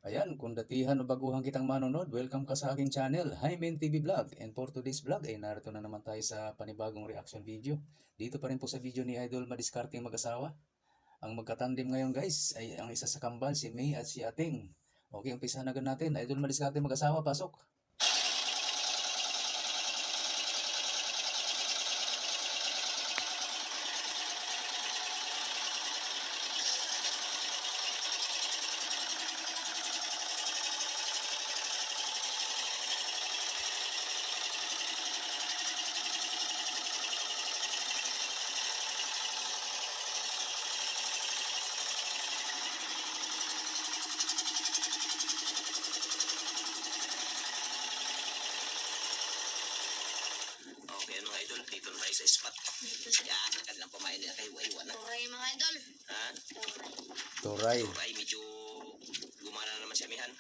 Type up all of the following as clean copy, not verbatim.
Ayan, kung datihan o baguhan kitang manonood, welcome ka sa aking channel, Hymen TV Vlog. And for today's vlog ay narito na naman tayo sa panibagong reaction video. Dito pa rin po sa video ni Idol Madiskarteng mag-asawa. Ang magkatandem ngayon guys ay ang isa sa kambal, si May at si Ating. Okay, umpisahan agad natin. Idol Madiskarteng mag-asawa, pasok. Okay mga idol, dito na tayo sa spot. Yan, agad lang pamain nila kayo, iwan na. Turay mga idol. Ha? Turay. Turay, medyo gumana na naman si Amihan.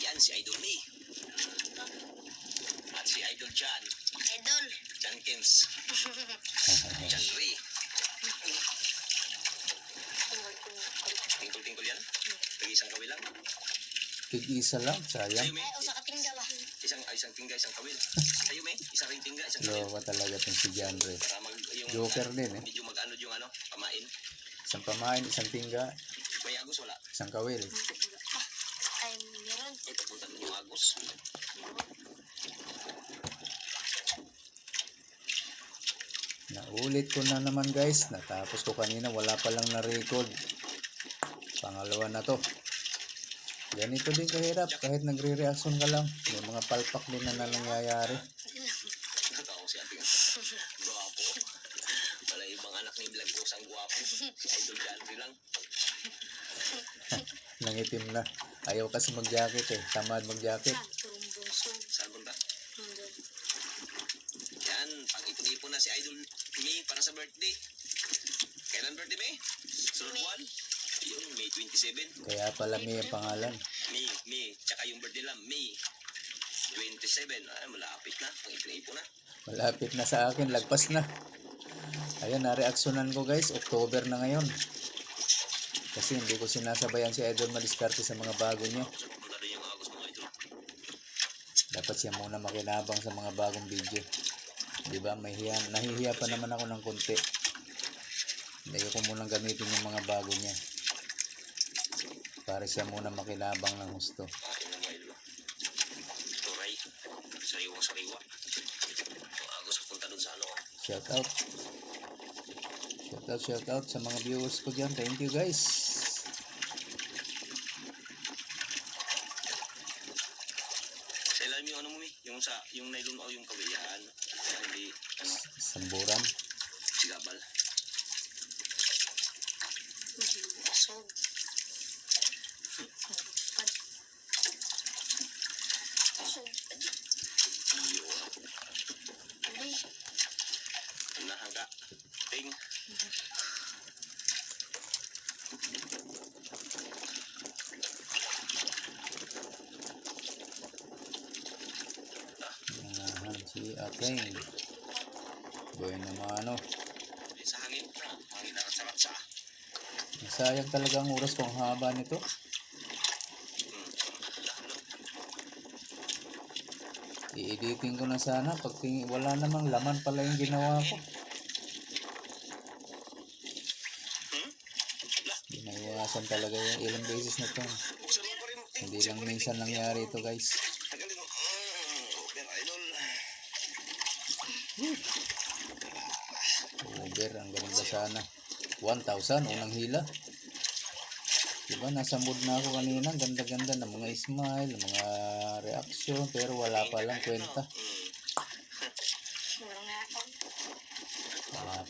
Yan, si Idol May. At si Idol John. Idol. John Kins. John Ray. Tingkol-tingkol yan. Pag-isang kawil lang. Tig-isa lang, sayang. Sa'yo, May. Ay, usa ka tingga ba? Isang tingga, isang kawil. Sa'yo, May. Isang ring tingga, isang kawil. Lowa talaga itong si Janre. Para yung, Joker din eh. medyo mag-ano yung pamain. Isang pamain, isang tingga, May Agus, wala. isang kawil. Ay, meron. Ay, papunta mo yung Agus. Naulit ko na naman guys. Natapos ko kanina, wala pa lang na-record. Pangalawa na to. Ganito din kahirap kahit nagre-reaction ka lang. May mga palpak din na nangyayari. Nakaw si ating guwapo. Wala ibang anak ni Vlog ko sang guwapo. Si Idol Janry lang. Nangitim na. Ayaw kasi mag-jacket eh. Tamad mag-jacket. Turong bunso. Saan punta? Hindi. Yan, pang-ipon-ipon na si Idol May para sa birthday. Kailan birthday, May? Sunod buwan? Yun, May 27. Kaya pala may pangalan. May, tsaka yung birthday lang, May 27. Ay, malapit na. Pang-ipon-ipon na. Malapit na sa akin. Lagpas na. Ayan, na-reactionan ko guys. October na ngayon. Kasi hindi ko sinasabayan si Idol Madiscarte sa mga bago niya. Saan pupunta rin yung Agus mga idol? Dapat siya muna makinabang sa mga bagong video. Diba? Nahihiya pa naman ako ng konti. Hindi ko munang gamitin yung mga bago niya. Para siya muna makinabang ng gusto. Ayun ang mga idol. Turay. Sariwa-sariwa. Yung Agus punta dun sa ano. Shout out. Shout out sa mga viewers ko dyan. Thank you guys. Sa ilalim yung ano mo, May? Yung nylon o yung kawiyan. Hindi, ano, Samburan. sigabal. Busog. Busog. Iyo. Ay, Nahangka. Ting. Ayan, si Ating. Boy naman ano. Sa hangin. Hangin na ratsa-ratsa. Sayang talaga ang oras kung haba nito. I-editing ko na sana. Pag wala namang laman pala yung ginawa ko. Ginaiwasan talaga yung ilang beses na ito. Buksan mo pa rin. Hindi lang minsan nangyari ito guys. Tagalin mo. Over idol. Over, ang ganda sana. 1,000, unang hila. Diba, nasa mood na ako kanina. Ganda-ganda ng mga smile, mga reaction. Pero wala pa lang kwenta. murang na ako. Ah,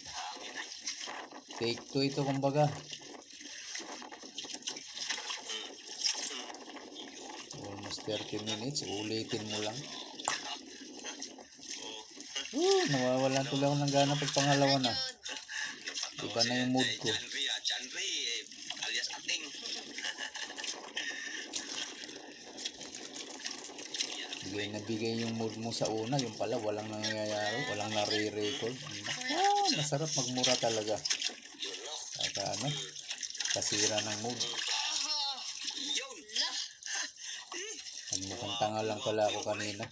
take 2 ito kumbaga. Almost 30 minutes. Ulitin mo lang. Nawawalan tuloy ako ng gana pag pangalawa na. Iba na yung mood ko. Janry, alias Ating. Nabigay yung mood mo sa una. Yung pala walang nangyayari. Walang nare-record. Masarap magmura talaga. Yun, no? Kaya ano, kasira ng mood. nga lang pala ako kanina.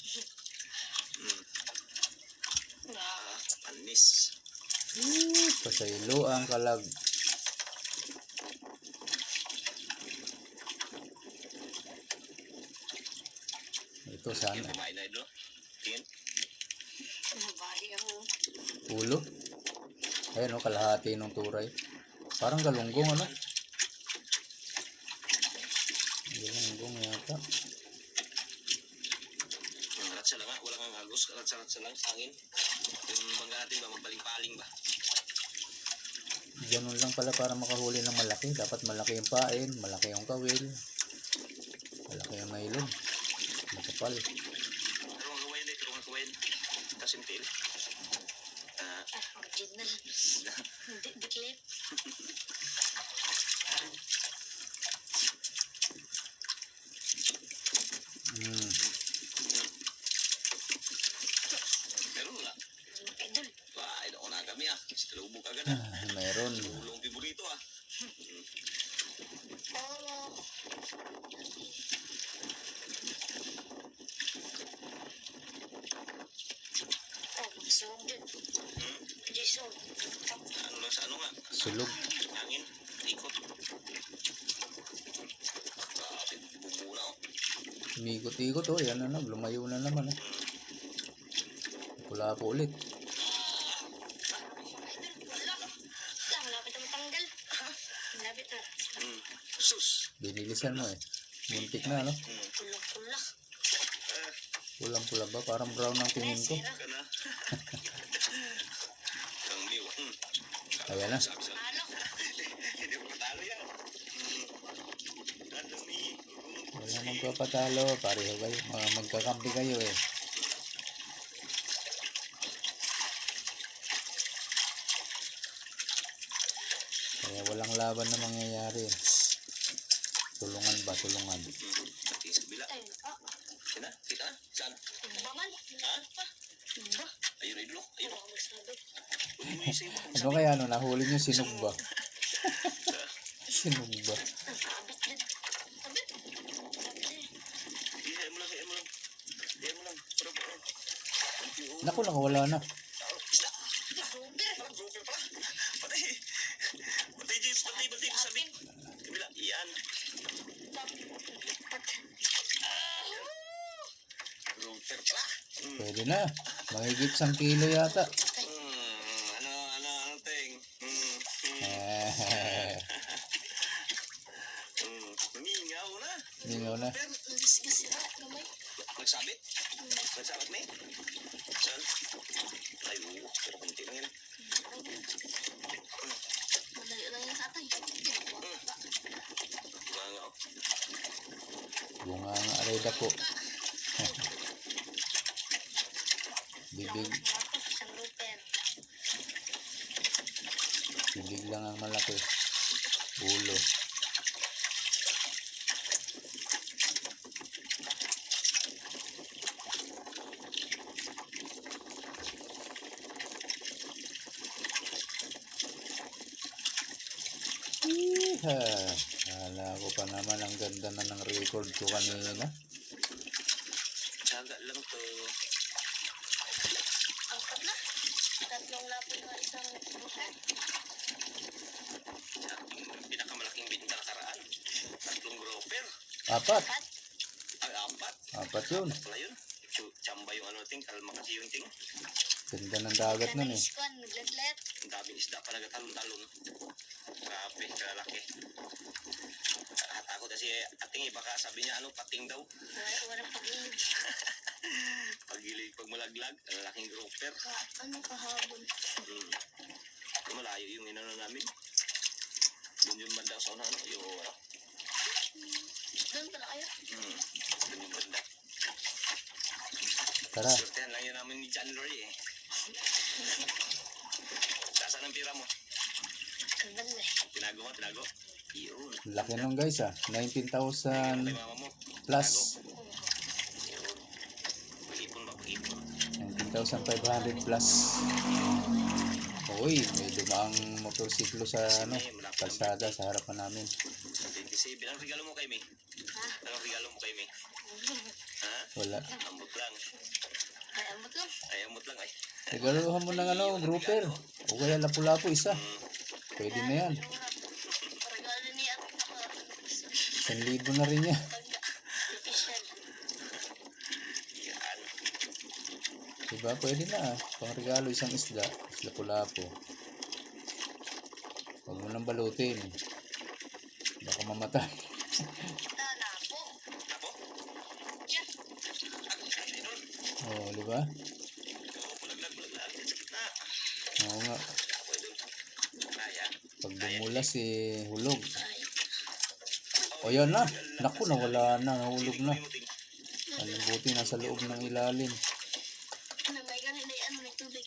Panis. Pasaylo ang kalag. Ito Yan sana. kumain na idol. Tingin. Nabali ako. Ulo. Ayan o, kalahati ng turay. Parang galunggong ano? Galunggong yata. Ratsa lang nga. Wala kang halos. Ratsa lang. Hangin. Yung bangga natin ba? Magpaling-paling ba? Ganun lang pala para makahuli ng malaki. Dapat malaki yung pain, malaki yung kawil, malaki yung nailon. Makapal. Pero ang gawain dito. Ang gawain. Kasintil. Original. Di clip. Meron nga. Idol. Wah, ito ko na kami ah. Silubog agad ah. Meron. Ulong piborito ah. Oh. Oh, magsugod din. Jason. Ano lang sa ano nga. Sulog. Hangin. Ikot. Grabe. Bubuna oh. Umikot-ikot oh. Yan na, lumayo na naman eh. Pula po ulit. Malapit na matanggal. Malapit na. Sus. Binilisan mo eh. Muntik na no? Pula-pula. Pulang-pula ba? Parang brown ang tingin ko. Sira. Kana. Ang liw. Ayan na. Saksak. Ano? Hindi ko matalo yan. Ano ni? Wala nang papatalo. Pareho kayo. Magkakampi kayo eh. Kaya walang laban na mangyayari. Tulungan ba? Tulungan. Pati sa bila. Ayun. Ah. Sina? Kita? Saan? Ba man? Ha? Ba? Ayun, idlo. Ayun. Wala akong magsabi. Umisip ako. Ano kaya ano? Nahuli nyo sinog ba? Sinog ba? Ang sabit din. Sabit. Iyan mo lang. Iyan mo lang. Iyan mo lang. Pero. Naku, nakawala na. Isda. Super. Ang grouper pa. Patay. Patay, James. Patay. Patay. Sabi. Kabila. Iyan. Grouper pala. Pwede na. Mahigit 1 kilo yata. Ano, ting? Mingaw na. Mingaw na. Nagsira. Gamay. Nagsabit? Nagsabit na eh? Saan? Ay, oo. Pero kunti lang yan. Malayo lang yung satay. Mangaw. Bunga nga aray dako. Bibig. Isang ruper. Bibig lang ang malaki. Ulo. Kala ko pa naman ang ganda na ng record ko kanina. Tsaga lang to. Angkat na. Tatlong lapit na isang ruper. Pinakamalaking binta nakaraan. 3 grouper. 4. Ay, 4. 4 yun. Pala yun. Chamba yung ano ting. Kalma kasi yung ting. Ganda ng dagat nun eh. Iskuan, nagletlet. Ang daming isda pa nagatalon-talon. Grabe, kalaki. Takot kasi ating baka sabi niya ano, pating daw. Walang pag-ilig. Pag malaglag, ang laking grouper. Ano kahabol? Malayo yung inano namin. Doon yung banda sa ano, yung Doon pala kayo? doon yung banda. Tara. Sortehan lang yan namin ni John Lori eh. Saan ang pira mo? Kandal eh. Tinago mo, tinago? Yun. Laki nung guys ah. 19,000 Kay mama mo. plus. Yun. Pag-ipon ba, pag-ipon. 19,500 plus. Uy, may dumaang motorsiklo sa kalsada sa harapan namin. 27. Anong regalo mo kay May? Anong regalo mo kay May? Ha? Wala. Ambot lang. Ay, amot lang. Ay, ambot lang ay. Regaluhan mo ng grouper. O kaya lapu-lapu isa. Pwede na yan. Regalo ni Ate naka 1,000 na rin yan. official. Yan. Diba? Pwede na. Pang regalo isang isda. Lapu-lapu. Huwag mo nang balutin. Baka mamatay. Tana po. Apo? Diyan. Idol. Oo, diba? Bulaglag. Sakit na. Oo nga. Apo, idol. Kaya. Pag bumulas hulog. Ay. O yan na. Naku, nawala na. Nahulog na. Limutin. Ano buti nasa loob ng ilalim. Ano, may ganun na ano, may tubig.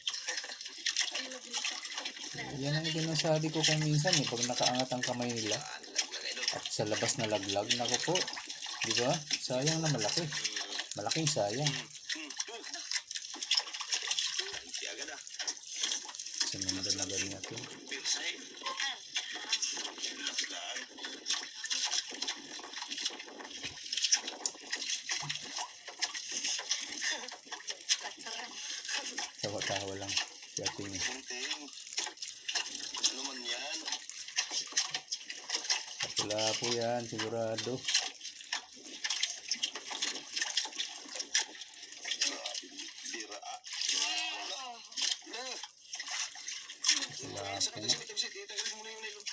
Ay, mabilis. Yan ang sinasabi ko kung minsan pag nakaangat ang kamay nila Laglag, idol. at sa labas na laglag, naku po. Diba? Sayang na malaki. Malaking sayang. Hindi agad ah. Sinunod na gawin natin. Pirsay. Laglag. Tawa-tawa lang. Si ating Kunting. Ano man yan? wala po yan, sigurado. Bira ah. Na. Wala po nga. Tanggalin mo na yung nylon.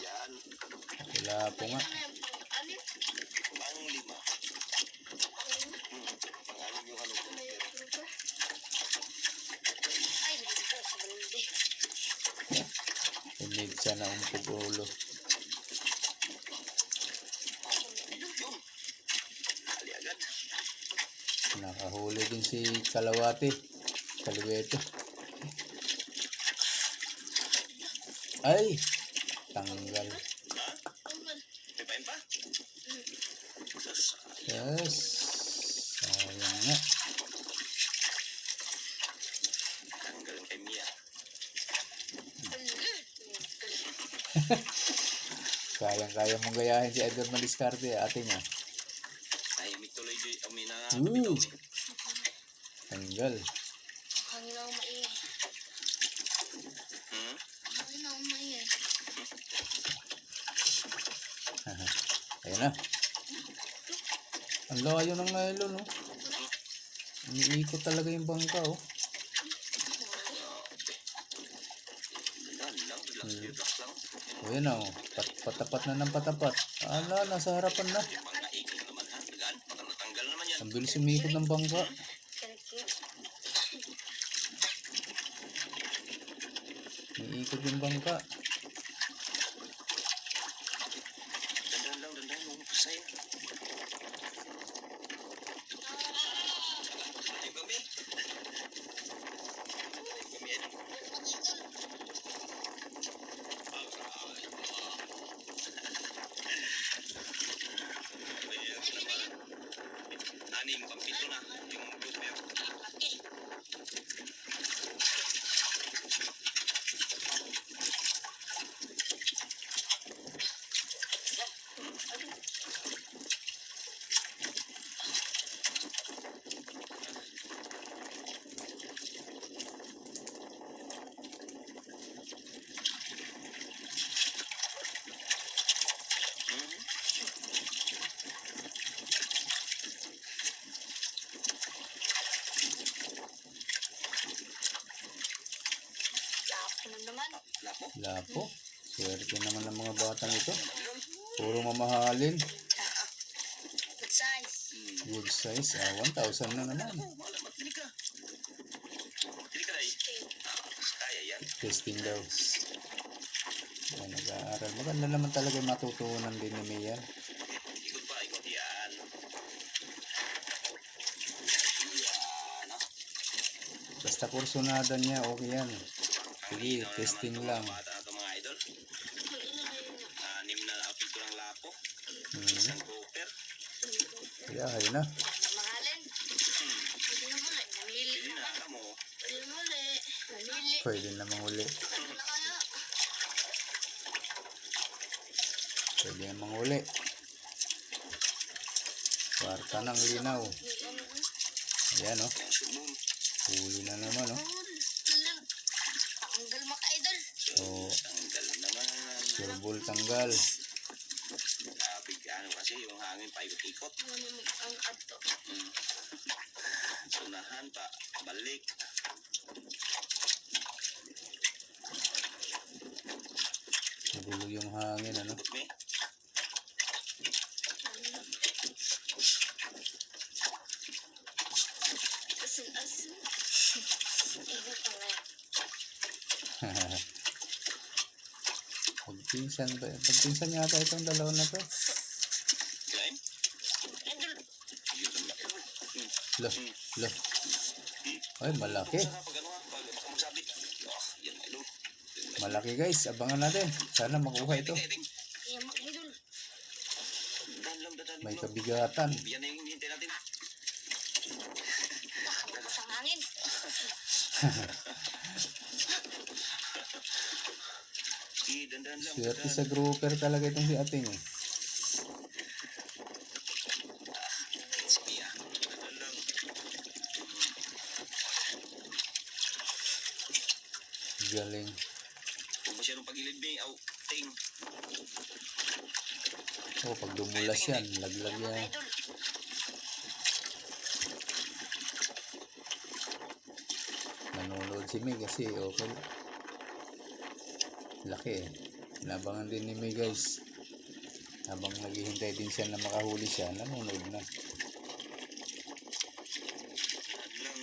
Yan. Wala po nga. Ano? Pang-5. Pang-6 yung ano ko. May tubig. Ay, dito sa balde. Inig siya na umpog ulo. Yun. Ali agad. Nakahuli din si Kalawate. Kaliwete. Ay! Tanggal. Ha? May pain pa? Sus. Yes. Sayang nga. Tanggalin kay Mia. Kayang-kaya mong gayahin si Edgar Maliscarte, ate niya. Tahimik tuloy Joy. Umi na. Ooh. Tanggal. Hangin ako maingay. Hmm? Hangin ako maingay. Ayan na. Ang layo ng nylon, no? Iniikot talaga yung bangka, oh. Yan lang. Relax lang. O yan na, oh. Patapat na ng patapat. Ala, nasa harapan na. Yung mga ikot naman ha. Tagaan. Baka natanggal naman yan. Ang bilis umikot ng bangka. Kalikit. Iniikot yung bangka. Dandan lang. Dandan mo. Pasay. Yung kami. Yung kami ay anim, pampito na yung grouper. Lapo na naman. Lapo. Lapo. Swerte naman ng mga batang ito. Puro mamahalin. Good size. Good size. 1,000 na naman. Malamat. Dili ka. Dili ka dahil. Kaya yan. Testing daw. Ay, nag-aaral. Maganda naman talaga yung matutunan din ni Mia. Ikot pa. Ikot yan. Yan. Basta kursunada niya, okay yan. Sige, testing lang. Bata na ito mga idol. Anim na apito ng lapo. Isang grouper. Kaya, ayun na. Mahalin. Hindi na muli. Namili Pili na naman. ka mo. Hindi na muli. Namili. Pwede na manghuli. Wala kaya. Pwede na manghuli. Kwarta ng linaw. Ayan o. Yan, sumul. Huli na naman o. Tanggal mga idol. So, Tanggal naman. surbol tanggal. Kapig, ano kasi, yung hangin paikot-ikot. Manimig ang ato. Unahan pa, balik. Nagulo yung hangin ano. Ikot me. Asin-asin. Igot ang Pagpinsan yata itong dalawa na to. Kain? idol. Yun ang laki. Lo, lo. Ay, malaki. Sana pag ano pag masabi. Yan, idol. Malaki guys. Abangan natin. Sana makuha ito. Kaya mga idol. Dan lang, dadaan May mo. kabigatan. Yan na yung hintay natin. Lakas ang hangin. Dandan lang. Swerte sa grouper talaga itong si ating eh. Sige ah. Dandan lang. Galing. Kung masyadong pagilid may ting. Oh, pag dumulas yan, laglag Mga yan. idol. Nanonood si May kasi okay. Laki eh. Nabangan din ni May guys. Habang naghihintay din siya na makahuli siya, nanonood na. Dandan lang.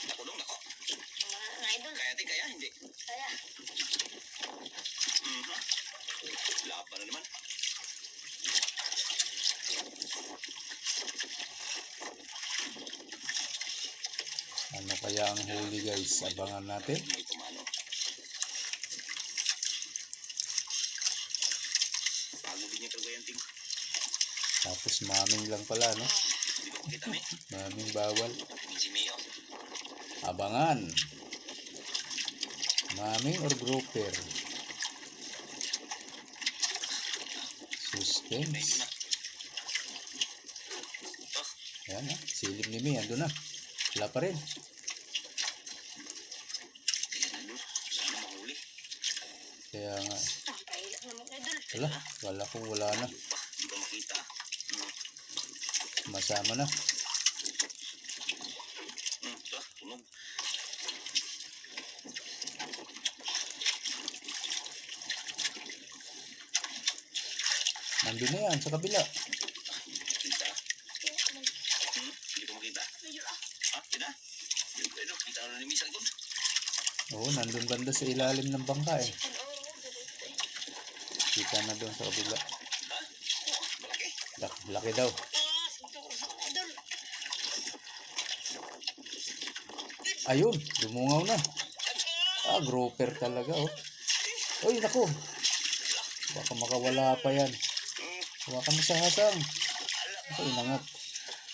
Nakulong ako. Mga idol. Kaya ting kaya hindi. Kaya. Laban na naman. Ano kaya ang huli guys? Abangan natin. May tumano. Bago din yung talaga yan ting. Tapos maming lang pala, no? Di ba makita me? Maming bawal. Si Mio. Abangan. Maming or grouper? Suspense. Ayan ha. Silip ni May. Ando na. Wala pa rin. Sana mahuli. Kaya nga. Ang pahilak na mga idol. Wala. Wala kung wala na. Di ba makita? Masama na. Tunog. Nandun na yan sa kabila. Kita. Hindi ko makita. Idol ah. Yun na. Yun ko, kita na ni Misa likod. Oo, nandun banda sa ilalim ng bangka eh. Oo, ganito eh. Kita na doon sa kabila. Malaki. Laki daw. Ito mga idol. Ayun, dumungaw na. Ah, grouper talaga oh. Uy, naku. Baka makawala pa yan. Baka masahasang. Ito, inangat.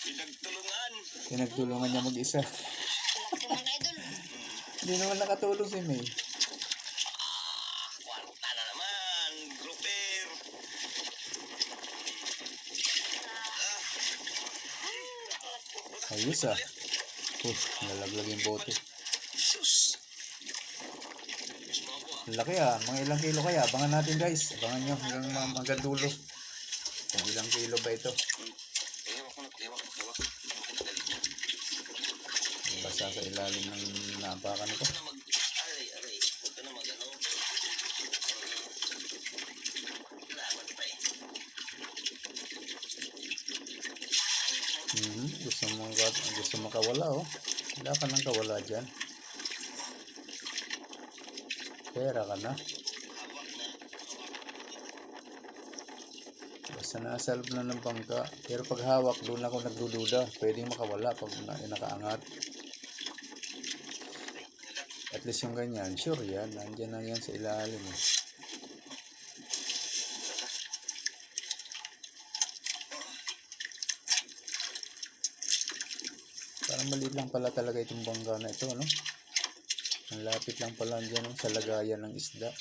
Pinagtulungan. Pinagtulungan niya mag-isa. Laki mga idol. Hindi naman nakatulong si May. Kwarta na naman. Grouper. Ayos ah. Nalaglag yung bote. Sus. Bilis mo ako Ang laki ah. Mga ilang kilo kaya. Abangan natin guys. Abangan nyo hanggang dulo. Kung ilang kilo ba ito. Ewan ko. Galit niya. Basta sa ilalim ng naapakan ito. Huwag ka na aray. Huwag ka na ano. Laban pa eh. Gusto makawala oh. Wala ka nang kawala dyan. Pera ka na. Basta nasa loob na ng bangka. Pero pag hawak, doon ako nagdududa. Pwedeng makawala pag nakaangat. At least yung ganyan, sure yan. Nandyan na yan sa ilalim eh. Parang Maliit lang pala talaga itong bangka na ito, ano? Ang lapit lang pala dyan, oh, sa lagayan ng isda.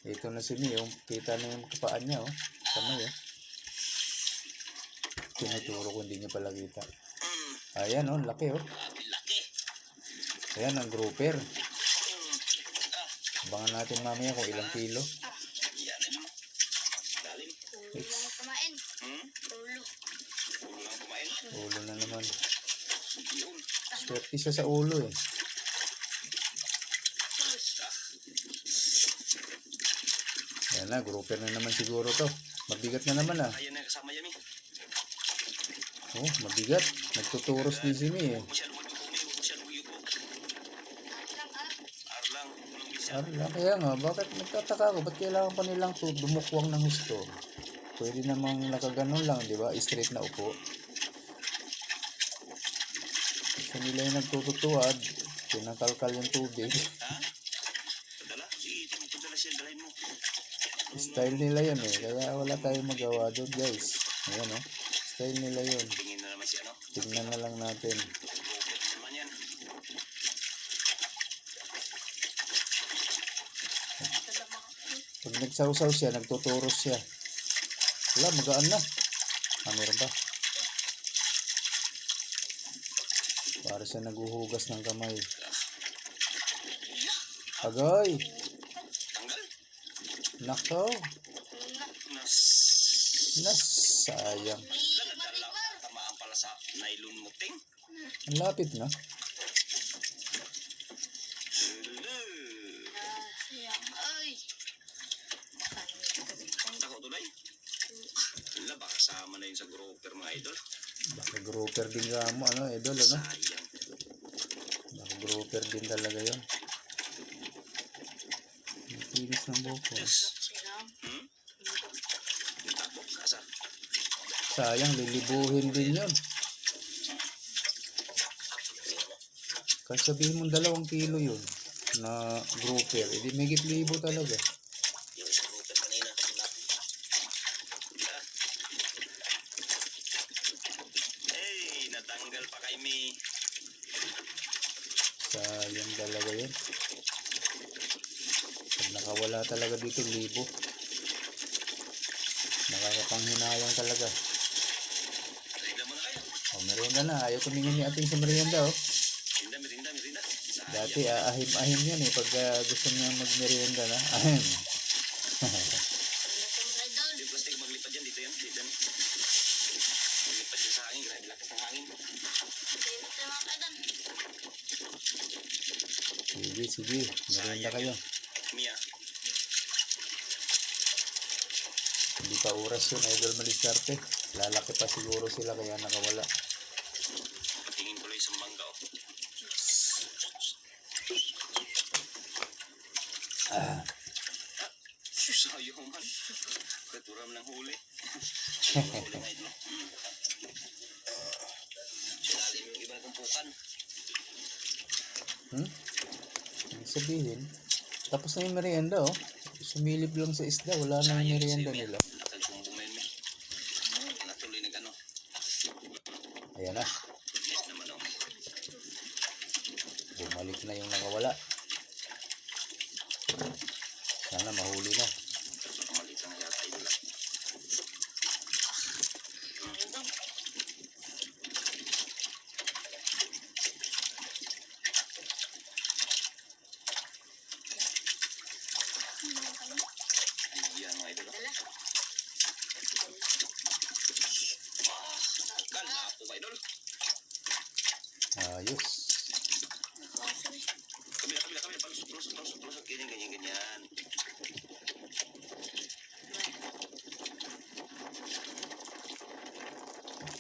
Ito na si Mio, kita na yung kapaan niya, oh. Kamay, oh. Tinuturo ko, hindi niya pala kita. Ayan, oh, laki, oh. Laki. Ayan, ang grouper. Abangan natin mamaya kung ilang kilo. Yan, ano? Dalim. Ulo lang kumain. Ulo. Ulo lang kumain. Ulo na naman. Yun. Swerte siya sa ulo, eh. Ayan na, grouper na naman siguro to. Mabigat na naman, ah. Ayan na kasama yan, eh. Oh, mabigat. Nagtuturos din si Mi, eh. Masyadong magbuko, may masyadong yuko. Lang Arlang, unang bisa. Ala, kaya nga, bakit nagtataka ako? Ba't kailangan pa nilang dumukwang ng husto? Pwede namang nakaganon lang, di ba? Straight na upo. Gusto nila yung nagtututuwad, pinakalkal yung tubig. Ha? Padala? Sige, padala siya, dalahin mo. Style nila yun eh, kaya wala tayong magawa doon guys. Ayan oh, style nila yun. Tingin na naman si ano. Tingnan na lang natin. Robot naman yan. Pag nagsawsaw siya, nagtuturos siya. Wala, magaan na. Meron pa. Para siya naguhugas ng kamay. Agay! Tanggal? Nakaw! Nas. Nasayang. Nadala, tamaan pala sa nylon muting. Ang lapit na. Ay. Tako tulay. Wala, baka sama na yun sa grouper mga idol. Baka grouper din ka mo, ano, idol, ano? Sayang. Baka grouper din talaga yun. Ang tinis ng buko. Diyos. Tako, asa. Sayang, lilibuhin din yun. Kasi sabihin mong 2 kilo yun na grouper, edi megit libo talaga. Yung sa grouper kanina. Hey, natanggal pa kay Mi. Sayang talaga yun. Pag nakawala talaga dito, libo. Nakakapanghinayang talaga. Merinda mo na kayo. O, merienda na. Ayaw tumingin ni ating sa merienda, oh. Merinda. Sayang. Dati, ahim-ahim yan eh. Pag gusto niya magmerienda na, ahim. Yung plastic maglipad yan, dito yan. Dito yan. Maglipad yan sa hangin, grabe lakas ng hangin. Sige. Merienda kayo. Mia, Hindi pa oras yun, idol maliskarte. Lalaki pa siguro sila kaya nakawala. patingin ko lang isang bangka, oh. Sayo man. Katuram ng huli. Huli nga ito. Silalim yung iba ng kumpukan. Ibig sabihin, tapos na yung merienda, oh. Sumilip lang sa isda, wala na yung merienda nila. Nakagsumbong na yun, eh. Natuloy nag-ano. Ayan na, Yes naman, oh. bumalik na yung nakawala. Sana mahuli na. Maliit lang yata ito lang. Ayan mga idol, oh. Ganda po ba, idol? Ayos. Kabila. Palusot. Ganyan.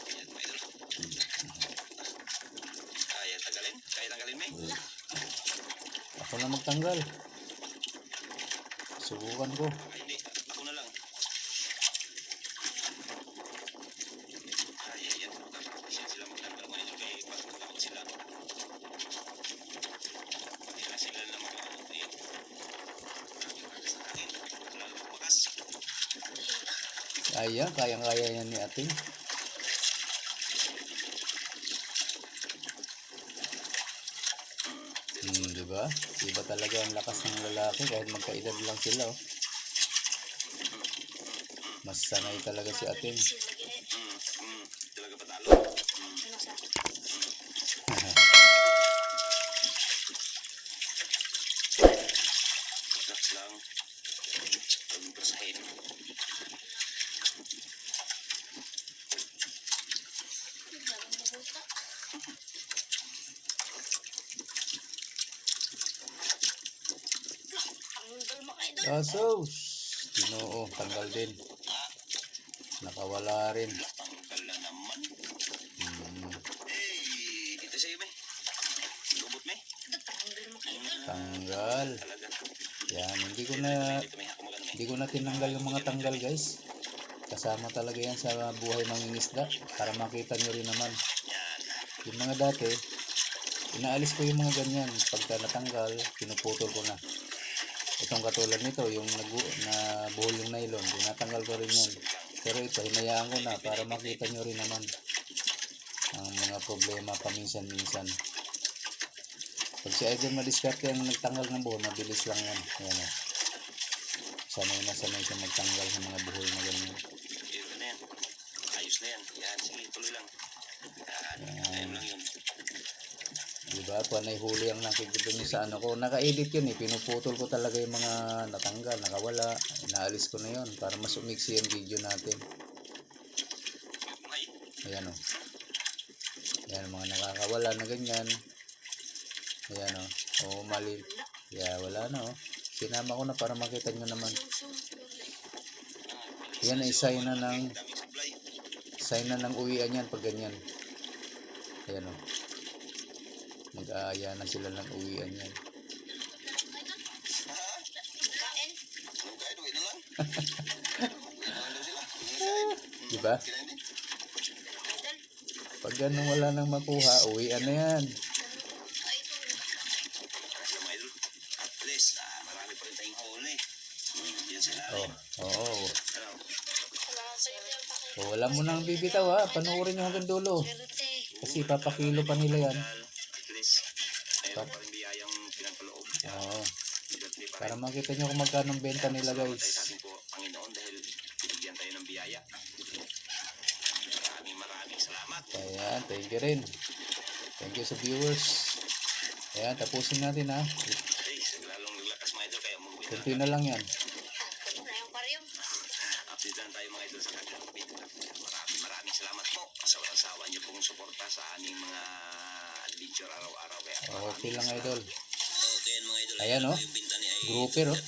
Ayan, mga idol. Kaya tanggalin, May. Ako na magtanggal. Subukan ko. Ay, hindi. Ako na lang. Ayan. Siya sila magtanggal mga idol. Kaya pagkakot sila. Kaya sila na makakot. Ayan. Sa akin. Lalo magbakas. Ayan, kayang-kaya yan ni ating. Diba? Iba talaga ang lakas ng lalaki kahit magkaedad lang sila. Oh. Mas sanay talaga si Atin. Talaga patalo. Ano sa? Relax lang. Huwag mong prasahin. Dalang mabuta. Ang dalma kayo doon. Asos! Ginoo, tanggal din. Nakawala rin. Tanggal na naman. Hmm, Eh, dito sa'yo, may. Lubot, may. Ang dalma kayo doon. tanggal. Talaga. Yan, Dito, may. Ako magano, may. hindi ko na tinanggal yung mga tanggal guys. Kasama talaga yan sa buhay mangingisda para makita nyo rin naman. Yan. Yung mga dati, inaalis ko yung mga ganyan. Pagka natanggal, pinuputol ko na. Itong katulad nito, yung nabuhol yung nylon, tinatanggal ko rin yan. Pero ito, hinayaan ko na para makita nyo rin naman ang mga problema paminsan-minsan. Pag si Idol madiskarte ang nagtanggal ng buhol, mabilis lang yan. Ayan o. Sanay siya magtanggal ng mga buhol na ganyan. Ayun na yan. Ayos na yan. Yan, sige, tuloy lang. Yan, ayun lang yun. Diba? Panay huli ang nakikita nyo sa ano ko. Naka-edit yun eh. Pinuputol ko talaga yung mga natanggal, nakawala. Inaalis ko na yun para mas umiksi yung video natin. Ay, Ayan o. Ayan mga nakakawala na ganyan. Ayan o. Oo, mali. Yeah, wala na o. Sinama ko na para makita nyo naman. Yan ay sign na ng daming supply. uwian yan pag ganyan. Ayan o. Nag-aaya na sila ng uwian yan. Ha? Kain. Anong kain? Uwi na lang. Uwi na lang daw sila. Uwi na kain. Diba? Kinain din. Idol. Pag ganun wala nang makuha, uwian na yan. Ay, ito. Para sa mga idol. At least, marami pa rin tayong huli. Yan sila. Oh, oo. Ano? Salamat sa iyo. Oh, wala mo nang bibitaw ha. Panoorin nyo hanggang dulo. Swerte. Kasi papakilo pa nila yan. At least, mayroon pa rin biyayang pinagpaloob. Oo. Hindi pa Para rin. makita nyo kung magkano ang benta nila Salamat tayo sa guys. ating po, Panginoon, dahil binigyan tayo ng biyaya. Maraming salamat. Ayan, thank you rin. Thank you sa viewers. Ayan, tapusin natin ha. Ay, lalong naglakas mga idol, kaya mag-uwi na Kunti na lang yan. Ano na yung parium? update lang tayo mga idol sa kanilang video. Maraming salamat po sa walang sawa niyo pong suporta sa aming mga adventure araw-araw. Kaya Okay lang idol. Okay, mga idol. Ayan o. Yung binta ni Grouper o. 8.1.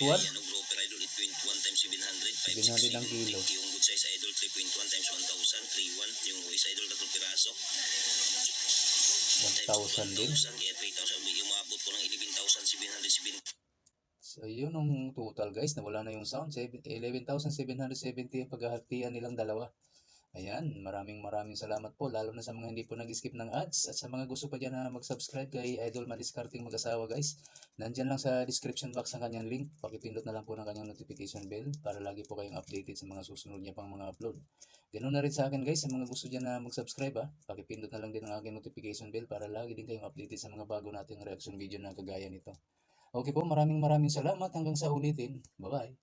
Ano, grouper idol, 8.1 times 700. 700 ang kilo. Yung good size idol, 3.1 times 1,000. 3.1. Yung isa idol, 3 piraso. 1,000 din. Kaya 3,000. Yung maabot po ng 11,770. So, yun ang total guys. Nawala na yung sound. 11,770 ang paghahatian nilang dalawa. Ayan, maraming salamat po. Lalo na sa mga hindi po nag-skip ng ads. At sa mga gusto pa dyan na mag-subscribe kay Idol Madiskarting Mag-asawa guys. Nandyan lang sa description box ang kanyang link. Pakipindot na lang po ng kanyang notification bell para lagi po kayong updated sa mga susunod niya pang mga upload. Ganun na rin sa akin guys. Sa mga gusto dyan na mag-subscribe pakipindot na lang din ang aking notification bell para lagi din kayong updated sa mga bago nating reaction video na kagaya nito. Okay po, maraming salamat. Hanggang sa ulitin. Bye-bye.